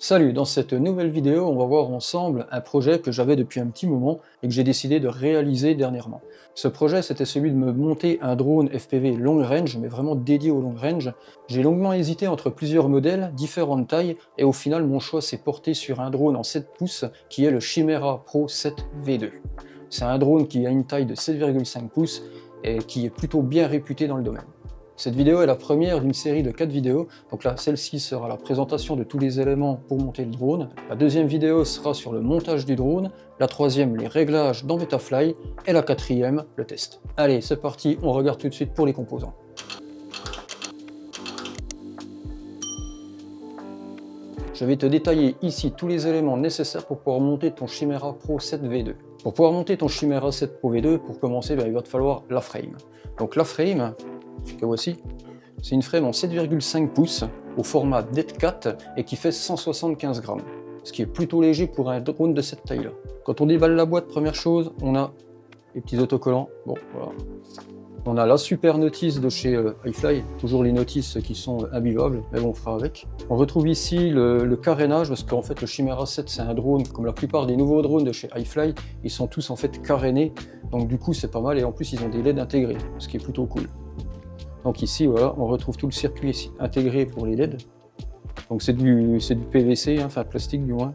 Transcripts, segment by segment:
Salut, dans cette nouvelle vidéo, on va voir ensemble un projet que j'avais depuis un petit moment et que j'ai décidé de réaliser dernièrement. Ce projet, c'était celui de me monter un drone FPV long range, mais vraiment dédié au long range. J'ai longuement hésité entre plusieurs modèles, différentes tailles, et au final, mon choix s'est porté sur un drone en 7 pouces qui est le Chimera Pro 7 V2. C'est un drone qui a une taille de 7,5 pouces et qui est plutôt bien réputé dans le domaine. Cette vidéo est la première d'une série de 4 vidéos, donc là celle-ci sera la présentation de tous les éléments pour monter le drone, la deuxième vidéo sera sur le montage du drone, la troisième les réglages dans Betafly, et la quatrième le test. Allez c'est parti, on regarde tout de suite pour les composants. Je vais te détailler ici tous les éléments nécessaires pour pouvoir monter ton Chimera Pro 7 V2. Pour pouvoir monter ton Chimera 7 Pro V2, pour commencer, il va te falloir la frame. Donc la frame, que voici, c'est une frame en 7,5 pouces au format Dead Cat et qui fait 175 grammes, ce qui est plutôt léger pour un drone de cette taille-là. Quand on déballe la boîte, première chose, on a les petits autocollants. Bon, voilà. On a la super notice de chez iFly, toujours les notices qui sont imbuvables, mais bon, on fera avec. On retrouve ici le carénage, parce qu'en fait le Chimera 7 c'est un drone, comme la plupart des nouveaux drones de chez iFly, ils sont tous en fait carénés, donc du coup c'est pas mal, et en plus ils ont des LED intégrés, ce qui est plutôt cool. Donc ici, voilà, on retrouve tout le circuit ici, intégré pour les LED. Donc c'est du PVC, hein, enfin plastique du moins.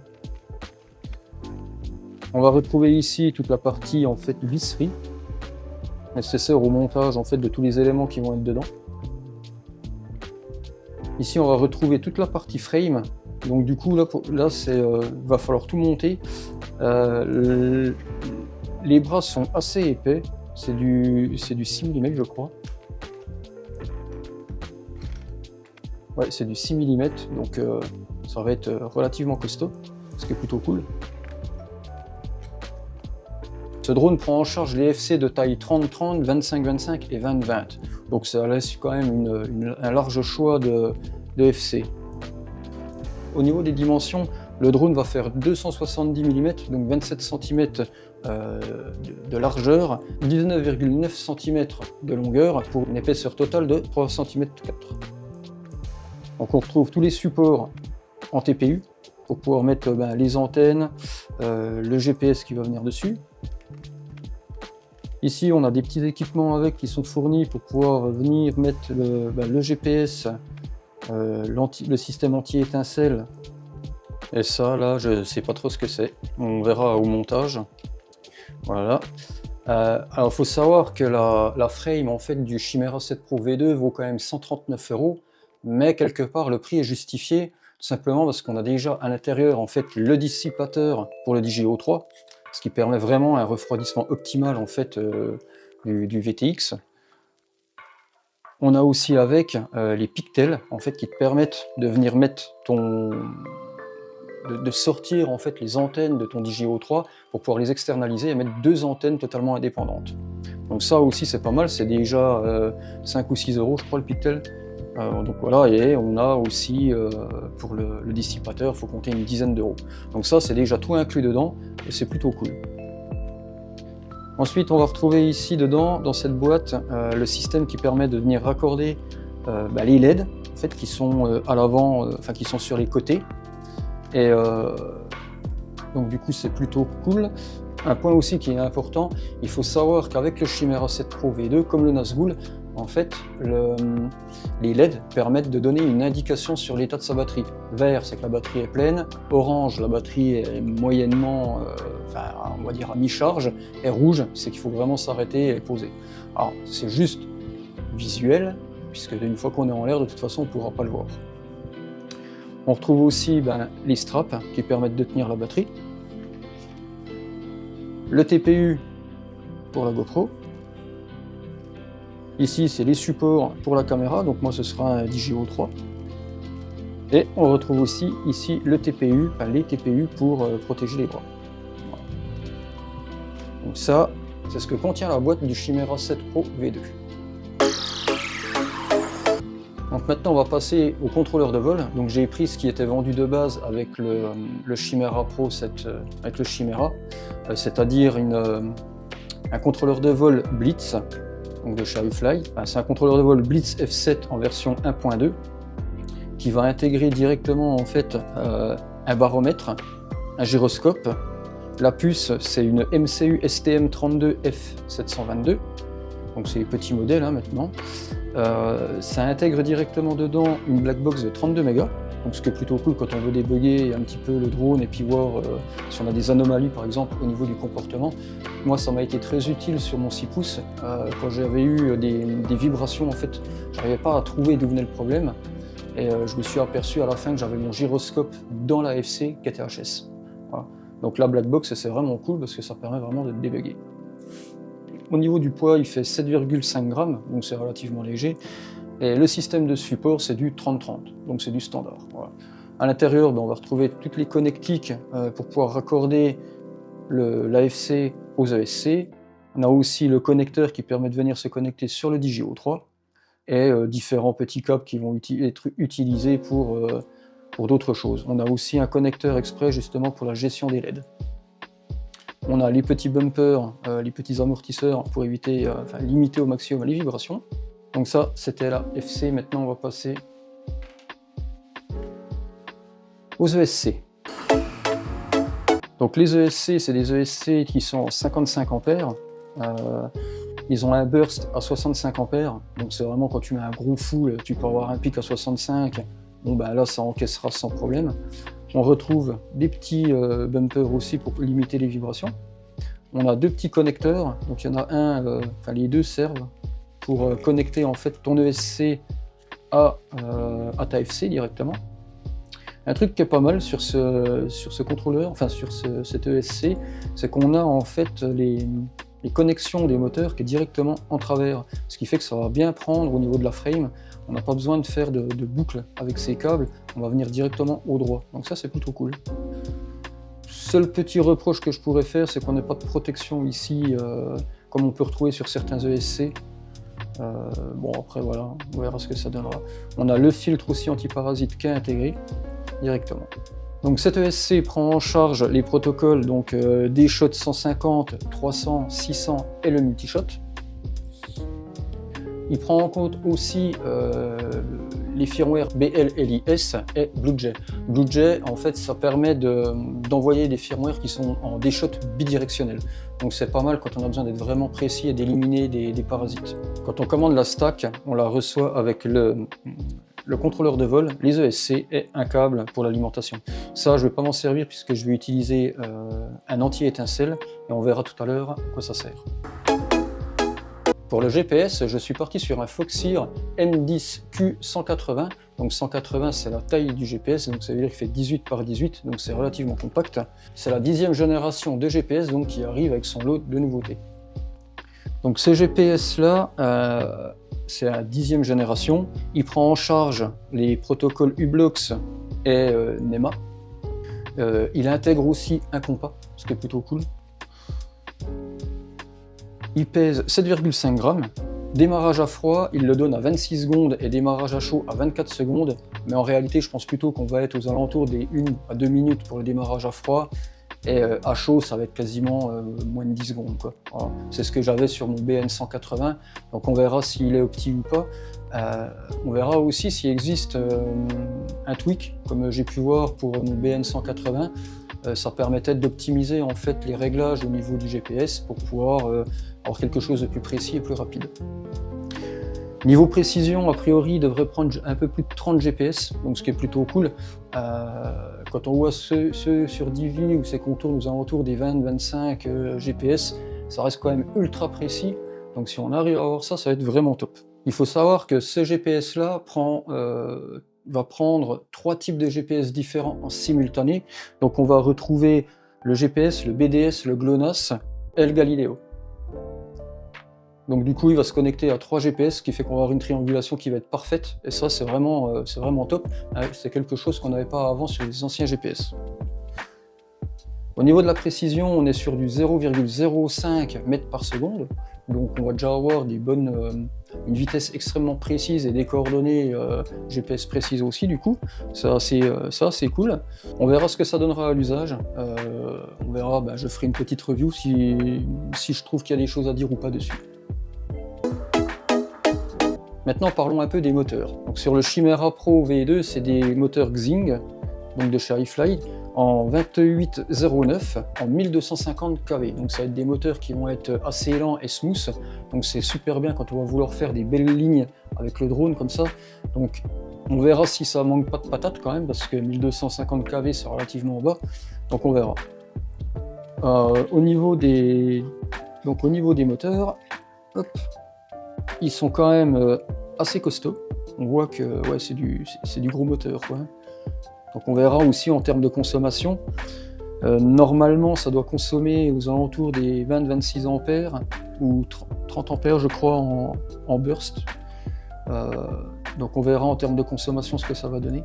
On va retrouver ici toute la partie en fait visserie, nécessaire au montage en fait de tous les éléments qui vont être dedans. Ici, on va retrouver toute la partie frame. Donc du coup, là va falloir tout monter. Les bras sont assez épais. C'est du 6 mm, je crois. Ouais, c'est du 6 mm, donc ça va être relativement costaud, ce qui est plutôt cool. Ce drone prend en charge les FC de taille 30-30, 25-25 et 20-20. Donc ça laisse quand même un large choix de FC. Au niveau des dimensions, le drone va faire 270 mm, donc 27 cm de largeur, 19,9 cm de longueur pour une épaisseur totale de 3 cm 4. Donc on retrouve tous les supports en TPU pour pouvoir mettre les antennes, le GPS qui va venir dessus. Ici on a des petits équipements avec qui sont fournis pour pouvoir venir mettre le GPS, le système anti-étincelle. Et ça là je sais pas trop ce que c'est, on verra au montage. Voilà. Alors il faut savoir que la frame en fait du Chimera 7 Pro V2 vaut quand même 139 €. Mais quelque part le prix est justifié tout simplement parce qu'on a déjà à l'intérieur en fait le dissipateur pour le DJI-O3, ce qui permet vraiment un refroidissement optimal en fait du VTX. On a aussi avec les pictels en fait qui te permettent de venir mettre de sortir en fait les antennes de ton DJI-O3 pour pouvoir les externaliser et mettre deux antennes totalement indépendantes. Donc ça aussi c'est pas mal, c'est déjà 5 ou 6 € je crois le pictel. Donc voilà, et on a aussi pour le dissipateur, il faut compter une dizaine d'euros. Donc ça c'est déjà tout inclus dedans et c'est plutôt cool. Ensuite on va retrouver ici dedans, dans cette boîte, le système qui permet de venir raccorder les LED en fait, qui sont à l'avant, enfin qui sont sur les côtés. Et donc du coup c'est plutôt cool. Un point aussi qui est important, il faut savoir qu'avec le Chimera 7 Pro V2, comme le Nazgul, en fait, les LED permettent de donner une indication sur l'état de sa batterie. Vert, c'est que la batterie est pleine. Orange, la batterie est moyennement, on va dire à mi-charge. Et rouge, c'est qu'il faut vraiment s'arrêter et poser. Alors, c'est juste visuel, puisque une fois qu'on est en l'air, de toute façon, on ne pourra pas le voir. On retrouve aussi les straps qui permettent de tenir la batterie. Le TPU pour la GoPro. Ici, c'est les supports pour la caméra, donc moi ce sera un DJI-O3. Et on retrouve aussi ici le TPU, les TPU pour protéger les bras. Voilà. Donc ça, c'est ce que contient la boîte du Chimera 7 Pro V2. Donc maintenant, on va passer au contrôleur de vol. Donc j'ai pris ce qui était vendu de base avec le Chimera Pro 7, avec le Chimera, c'est-à-dire un contrôleur de vol Blitz. Donc de chez iFly. C'est un contrôleur de vol Blitz F7 en version 1.2 qui va intégrer directement en fait un baromètre, un gyroscope. La puce, c'est une MCU STM32F722, donc c'est les petits modèles hein, maintenant. Ça intègre directement dedans une black box de 32 mégas, donc ce qui est plutôt cool quand on veut débugger un petit peu le drone et puis voir si on a des anomalies par exemple au niveau du comportement. Moi ça m'a été très utile sur mon 6 pouces, quand j'avais eu des vibrations en fait, j'arrivais pas à trouver d'où venait le problème. Et je me suis aperçu à la fin que j'avais mon gyroscope dans la FC KTHS. Voilà. Donc la black box c'est vraiment cool parce que ça permet vraiment de débugger. Au niveau du poids, il fait 7,5 grammes, donc c'est relativement léger. Et le système de support, c'est du 30-30, donc c'est du standard. Voilà. À l'intérieur, on va retrouver toutes les connectiques pour pouvoir raccorder l'AFC aux ESC. On a aussi le connecteur qui permet de venir se connecter sur le DigiO3 et différents petits câbles qui vont être utilisés pour d'autres choses. On a aussi un connecteur exprès justement pour la gestion des LED. On a les petits bumpers, les petits amortisseurs pour éviter, limiter au maximum les vibrations. Donc ça, c'était la FC. Maintenant, on va passer aux ESC. Donc les ESC, c'est des ESC qui sont en 55 ampères. Ils ont un burst à 65 ampères. Donc c'est vraiment quand tu mets un gros full, tu peux avoir un pic à 65. Bon ben là, ça encaissera sans problème. On retrouve des petits bumpers aussi pour limiter les vibrations. On a deux petits connecteurs, donc il y en a un, les deux servent pour connecter en fait ton ESC à ta FC directement. Un truc qui est pas mal sur ce contrôleur, enfin sur cet ESC, c'est qu'on a en fait les connexions des moteurs qui est directement en travers, ce qui fait que ça va bien prendre au niveau de la frame. On n'a pas besoin de faire de boucle avec ces câbles, on va venir directement au droit. Donc ça c'est plutôt cool. Seul petit reproche que je pourrais faire, c'est qu'on n'a pas de protection ici, comme on peut retrouver sur certains ESC. Bon après voilà, on verra ce que ça donnera. On a le filtre aussi antiparasite qui est intégré directement. Donc cet ESC prend en charge les protocoles donc des shots 150, 300, 600 et le multishot. Il prend en compte aussi les firmware BLLIS et BlueJ. BlueJ, en fait, ça permet d'envoyer des firmware qui sont en des shots bidirectionnels. Donc c'est pas mal quand on a besoin d'être vraiment précis et d'éliminer des parasites. Quand on commande la stack, on la reçoit avec le contrôleur de vol, les ESC et un câble pour l'alimentation. Ça, je ne vais pas m'en servir puisque je vais utiliser un anti-étincelle et on verra tout à l'heure à quoi ça sert. Pour le GPS, je suis parti sur un Foxeer M10Q180. Donc 180, c'est la taille du GPS, donc ça veut dire qu'il fait 18 par 18, donc c'est relativement compact. C'est la 10e génération de GPS donc, qui arrive avec son lot de nouveautés. Donc ce GPS-là, c'est la 10e génération. Il prend en charge les protocoles u-blox et NEMA. Il intègre aussi un compas, ce qui est plutôt cool. Il pèse 7,5 grammes. Démarrage à froid, il le donne à 26 secondes et démarrage à chaud à 24 secondes. Mais en réalité, je pense plutôt qu'on va être aux alentours des 1 à 2 minutes pour le démarrage à froid. Et à chaud, ça va être quasiment moins de 10 secondes. Voilà. C'est ce que j'avais sur mon BN180. Donc on verra s'il est opti ou pas. On verra aussi s'il existe un tweak, comme j'ai pu voir pour mon BN180. Ça permettait d'optimiser en fait les réglages au niveau du GPS pour pouvoir avoir quelque chose de plus précis et plus rapide. Niveau précision, a priori, il devrait prendre un peu plus de 30 GPS, donc ce qui est plutôt cool. Quand on voit ceux sur Divi où c'est qu'on tourne aux alentours des 20-25 GPS, ça reste quand même ultra précis. Donc si on arrive à avoir ça, ça va être vraiment top. Il faut savoir que ce GPS-là va prendre 3 types de GPS différents en simultané. Donc on va retrouver le GPS, le BDS, le GLONASS et le Galileo. Donc du coup il va se connecter à 3 GPS, ce qui fait qu'on va avoir une triangulation qui va être parfaite. Et ça c'est vraiment top. C'est quelque chose qu'on n'avait pas avant sur les anciens GPS. Au niveau de la précision, on est sur du 0,05 mètres par seconde. Donc on va déjà avoir une vitesse extrêmement précise et des coordonnées GPS précises aussi du coup. Ça c'est cool. On verra ce que ça donnera à l'usage. On verra, je ferai une petite review si je trouve qu'il y a des choses à dire ou pas dessus. Maintenant parlons un peu des moteurs. Donc, sur le Chimera Pro V2, c'est des moteurs Xing, donc de chez iFly. en 2809 en 1250 kV. Donc ça va être des moteurs qui vont être assez lents et smooth. Donc c'est super bien quand on va vouloir faire des belles lignes avec le drone comme ça. Donc on verra si ça manque pas de patates quand même, parce que 1250 kV c'est relativement bas. Donc on verra. Au niveau des moteurs, hop, ils sont quand même assez costauds. On voit que ouais, c'est du gros moteur, quoi. Donc on verra aussi en termes de consommation. Normalement, ça doit consommer aux alentours des 20-26 ampères ou 30 ampères, je crois, en burst. Donc on verra en termes de consommation ce que ça va donner.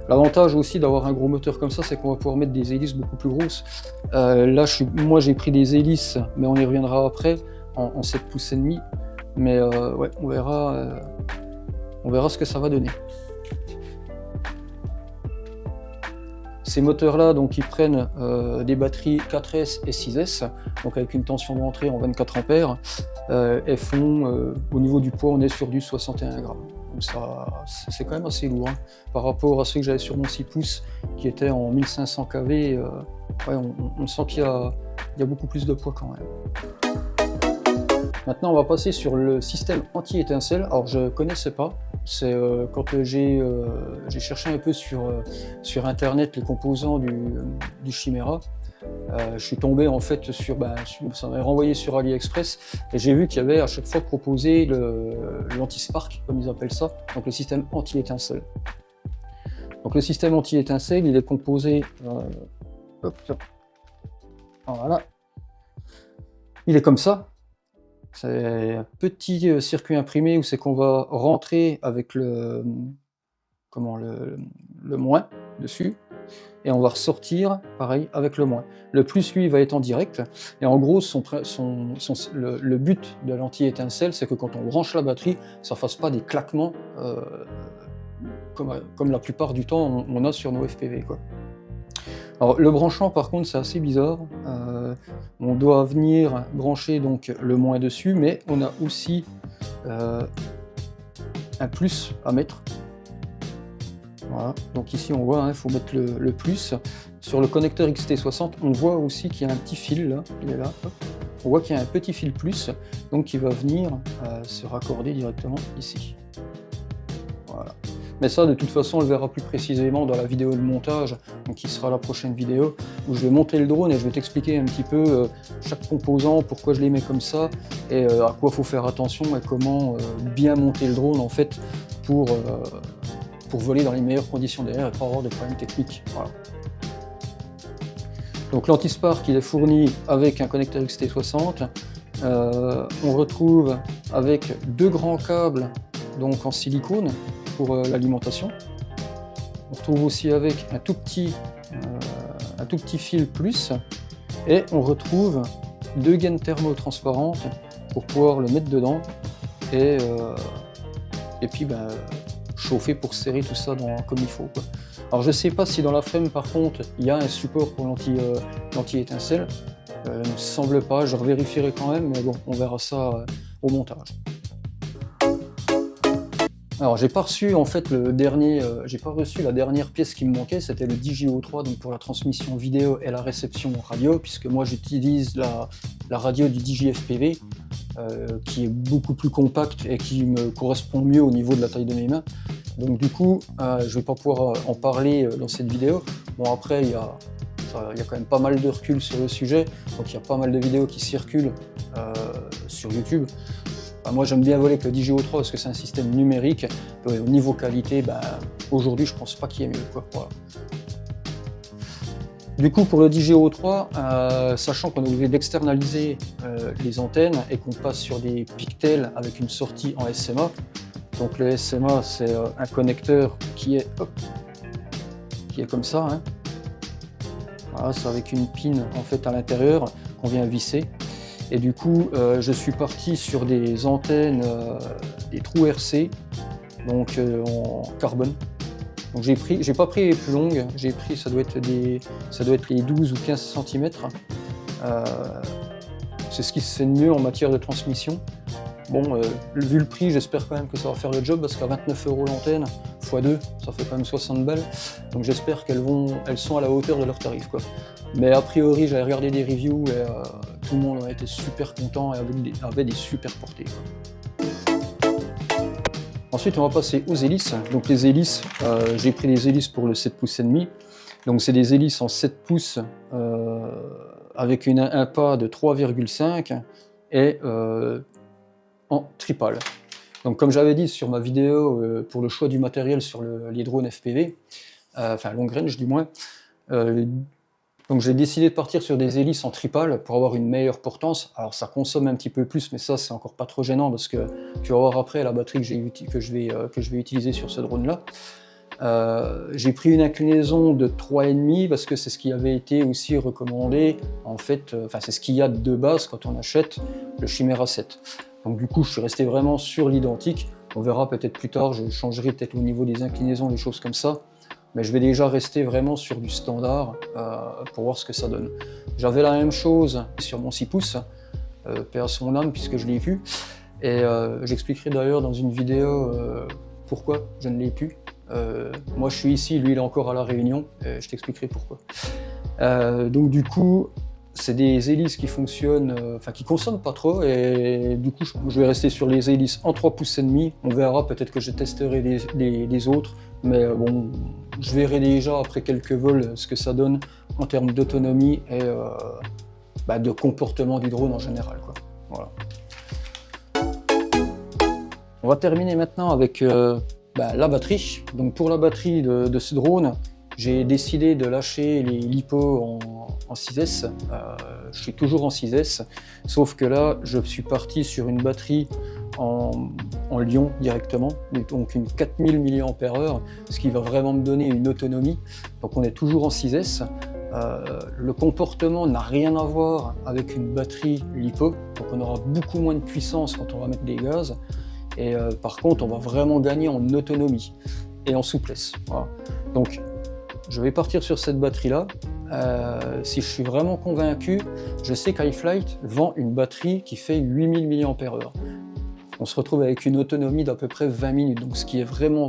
L'avantage aussi d'avoir un gros moteur comme ça, c'est qu'on va pouvoir mettre des hélices beaucoup plus grosses. Là, moi j'ai pris des hélices, mais on y reviendra après, en 7 pouces et demi. Mais ouais, on verra ce que ça va donner. Ces moteurs-là, donc, ils prennent des batteries 4S et 6S, donc avec une tension d'entrée en 24 ampères. Elles font, au niveau du poids, on est sur du 61 grammes. Donc ça, c'est quand même assez lourd, hein, par rapport à ceux que j'avais sur mon 6 pouces, qui étaient en 1500 kV. Ouais, on sent qu'il y a beaucoup plus de poids quand même. Maintenant, on va passer sur le système anti-étincelle. Alors, je ne connaissais pas. C'est quand j'ai cherché un peu sur Internet les composants du Chimera. Je suis tombé en fait ça m'avait renvoyé sur AliExpress et j'ai vu qu'il y avait à chaque fois proposé l'anti-spark, comme ils appellent ça, donc le système anti-étincelle. Donc le système anti-étincelle, il est composé, voilà, il est comme ça. C'est un petit circuit imprimé où c'est qu'on va rentrer avec le moins dessus, et on va ressortir pareil avec le moins. Le plus, lui, va être en direct, et en gros le but de l'anti-étincelle, c'est que quand on branche la batterie, ça fasse pas des claquements comme la plupart du temps on a sur nos FPV, quoi. Alors le branchement par contre c'est assez bizarre, on doit venir brancher donc le moins dessus, mais on a aussi un plus à mettre. Voilà, donc ici on voit, il faut mettre le plus. Sur le connecteur XT60, on voit aussi qu'il y a un petit fil là, il est là, hop. On voit qu'il y a un petit fil plus, donc qui va venir se raccorder directement ici. Voilà. Mais ça, de toute façon, on le verra plus précisément dans la vidéo de montage, donc qui sera la prochaine vidéo, où je vais monter le drone et je vais t'expliquer un petit peu chaque composant, pourquoi je les mets comme ça, et à quoi il faut faire attention, et comment bien monter le drone, en fait, pour voler dans les meilleures conditions derrière et pas avoir de problèmes techniques. Voilà. Donc l'anti-spark, il est fourni avec un connecteur XT60. On retrouve avec deux grands câbles donc en silicone pour l'alimentation. On retrouve aussi avec un tout petit fil plus, et on retrouve deux gaines thermotransparentes pour pouvoir le mettre dedans et puis chauffer pour serrer tout ça comme il faut, quoi. Alors je sais pas si dans la frame par contre il y a un support pour l'anti-étincelle, il ne me semble pas, je revérifierai quand même, mais bon, on verra ça au montage. Alors j'ai pas reçu en fait j'ai pas reçu la dernière pièce qui me manquait, c'était le DJO3, donc pour la transmission vidéo et la réception radio, puisque moi j'utilise la radio du DJI-FPV, qui est beaucoup plus compacte et qui me correspond mieux au niveau de la taille de mes mains. Donc du coup, je vais pas pouvoir en parler dans cette vidéo. Bon, après, il y a quand même pas mal de recul sur le sujet, donc il y a pas mal de vidéos qui circulent sur YouTube. Moi j'aime bien voler avec le DJI-3 parce que c'est un système numérique, et au niveau qualité, aujourd'hui je pense pas qu'il y ait mieux, quoi. Voilà. Du coup pour le DJI-3, sachant qu'on est obligé d'externaliser les antennes et qu'on passe sur des pictels avec une sortie en SMA, donc le SMA c'est un connecteur qui est comme ça, hein. Voilà, c'est avec une pin en fait à l'intérieur qu'on vient visser. Et du coup, je suis parti sur des antennes, des trous RC, donc en carbone. Donc j'ai pas pris les plus longues, j'ai pris, ça doit être les 12 ou 15 cm. C'est ce qui se fait de mieux en matière de transmission. Bon, vu le prix, j'espère quand même que ça va faire le job, parce qu'à 29 € l'antenne, x2, ça fait quand même 60 balles. Donc j'espère qu'elles sont à la hauteur de leur tarif, quoi. Mais a priori, j'avais regardé des reviews et tout le monde a été super content et avait des super portées, quoi. Ensuite, on va passer aux hélices. Donc les hélices, j'ai pris des hélices pour le 7 pouces et demi. Donc c'est des hélices en 7 pouces avec un pas de 3,5 et en tripale. Donc comme j'avais dit sur ma vidéo pour le choix du matériel sur les drones FPV, enfin long range du moins, donc j'ai décidé de partir sur des hélices en tripale pour avoir une meilleure portance. Alors ça consomme un petit peu plus, mais ça c'est encore pas trop gênant parce que tu vas voir après la batterie que je vais utiliser sur ce drone là. J'ai pris une inclinaison de 3,5 parce que c'est ce qui avait été aussi recommandé, en fait, c'est ce qu'il y a de base quand on achète le Chimera 7. Donc du coup je suis resté vraiment sur l'identique. On verra peut-être plus tard, je changerai peut-être au niveau des inclinaisons, des choses comme ça. Mais je vais déjà rester vraiment sur du standard pour voir ce que ça donne. J'avais la même chose sur mon 6 pouces, paix à son âme puisque je l'ai vu. Et j'expliquerai d'ailleurs dans une vidéo pourquoi je ne l'ai plus. Moi je suis ici, lui il est encore à La Réunion, et je t'expliquerai pourquoi. Donc du coup, c'est des hélices qui fonctionnent, qui consomment pas trop, et du coup je vais rester sur les hélices en 3 pouces et demi. On verra, peut-être que je testerai les autres, mais bon, je verrai déjà après quelques vols ce que ça donne en termes d'autonomie et de comportement du drone en général, quoi. Voilà. On va terminer maintenant avec la batterie. Donc pour la batterie de ce drone, j'ai décidé de lâcher les LiPo en 6S. Je suis toujours en 6S, sauf que là, je suis parti sur une batterie en Lyon directement, donc une 4000 mAh, ce qui va vraiment me donner une autonomie. Donc on est toujours en 6S. Le comportement n'a rien à voir avec une batterie LiPo, donc on aura beaucoup moins de puissance quand on va mettre des gaz. Et par contre, on va vraiment gagner en autonomie et en souplesse. Voilà. Donc, je vais partir sur cette batterie-là. Si je suis vraiment convaincu, je sais qu'iFlight vend une batterie qui fait 8000 mAh. On se retrouve avec une autonomie d'à peu près 20 minutes, donc ce qui est vraiment,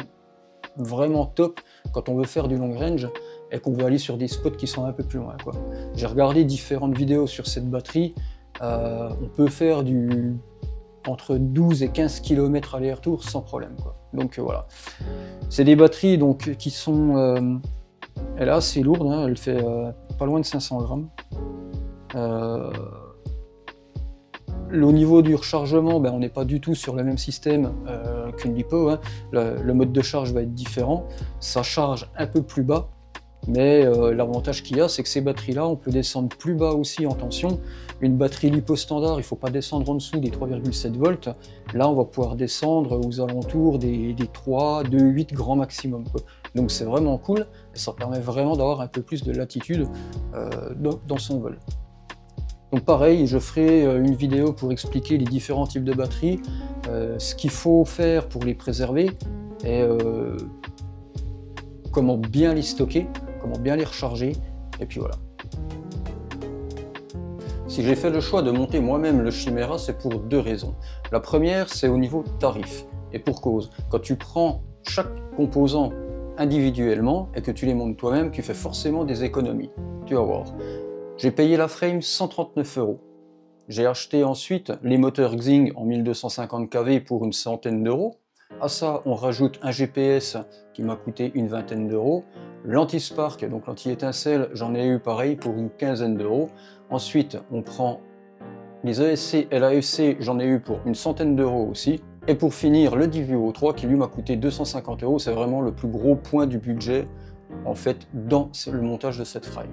vraiment top quand on veut faire du long range et qu'on veut aller sur des spots qui sont un peu plus loin, quoi. J'ai regardé différentes vidéos sur cette batterie. On peut faire entre 12 et 15 km aller-retour sans problème, quoi. Donc voilà. C'est des batteries donc, qui sont... elle est assez lourde, hein, elle fait pas loin de 500 grammes. Au niveau du rechargement, on n'est pas du tout sur le même système qu'une LiPo, hein. Le mode de charge va être différent. Ça charge un peu plus bas, mais l'avantage qu'il y a, c'est que ces batteries-là, on peut descendre plus bas aussi en tension. Une batterie LiPo standard, il ne faut pas descendre en dessous des 3,7 volts. Là, on va pouvoir descendre aux alentours des 3, 2, 8 grand maximum, quoi. Donc c'est vraiment cool, et ça permet vraiment d'avoir un peu plus de latitude dans son vol. Donc pareil, je ferai une vidéo pour expliquer les différents types de batteries, ce qu'il faut faire pour les préserver, et comment bien les stocker, comment bien les recharger, et puis voilà. Si j'ai fait le choix de monter moi-même le Chimera, c'est pour deux raisons. La première, c'est au niveau tarif, et pour cause. Quand tu prends chaque composant individuellement et que tu les montes toi-même, tu fais forcément des économies. Tu vas voir. J'ai payé la frame 139 €. J'ai acheté ensuite les moteurs Xing en 1250 kV pour une centaine d'euros. À ça, on rajoute un GPS qui m'a coûté une vingtaine d'euros. L'anti-spark, donc l'anti-étincelle, j'en ai eu pareil pour une quinzaine d'euros. Ensuite, on prend les ESC et l'AFC, j'en ai eu pour une centaine d'euros aussi. Et pour finir, le Divio 3 qui lui m'a coûté 250 €, c'est vraiment le plus gros point du budget en fait dans le montage de cette frame.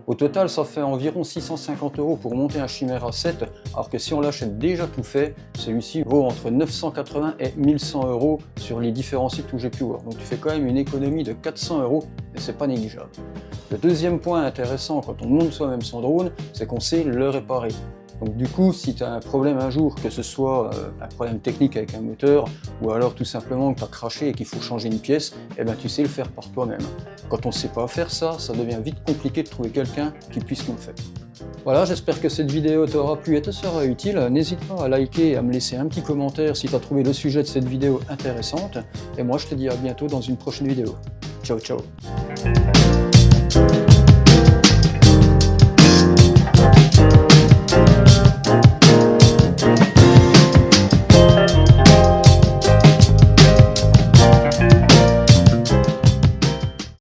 Au total, ça fait environ 650 € pour monter un Chimera 7, alors que si on l'achète déjà tout fait, celui-ci vaut entre 980 et 1100 € sur les différents sites où j'ai pu voir. Donc tu fais quand même une économie de 400 € et c'est pas négligeable. Le deuxième point intéressant quand on monte soi-même son drone, c'est qu'on sait le réparer. Donc du coup, si tu as un problème un jour, que ce soit un problème technique avec un moteur, ou alors tout simplement que tu as craché et qu'il faut changer une pièce, eh ben, tu sais le faire par toi-même. Quand on ne sait pas faire ça, ça devient vite compliqué de trouver quelqu'un qui puisse nous le faire. Voilà, j'espère que cette vidéo t'aura plu et te sera utile. N'hésite pas à liker et à me laisser un petit commentaire si tu as trouvé le sujet de cette vidéo intéressante. Et moi, je te dis à bientôt dans une prochaine vidéo. Ciao, ciao!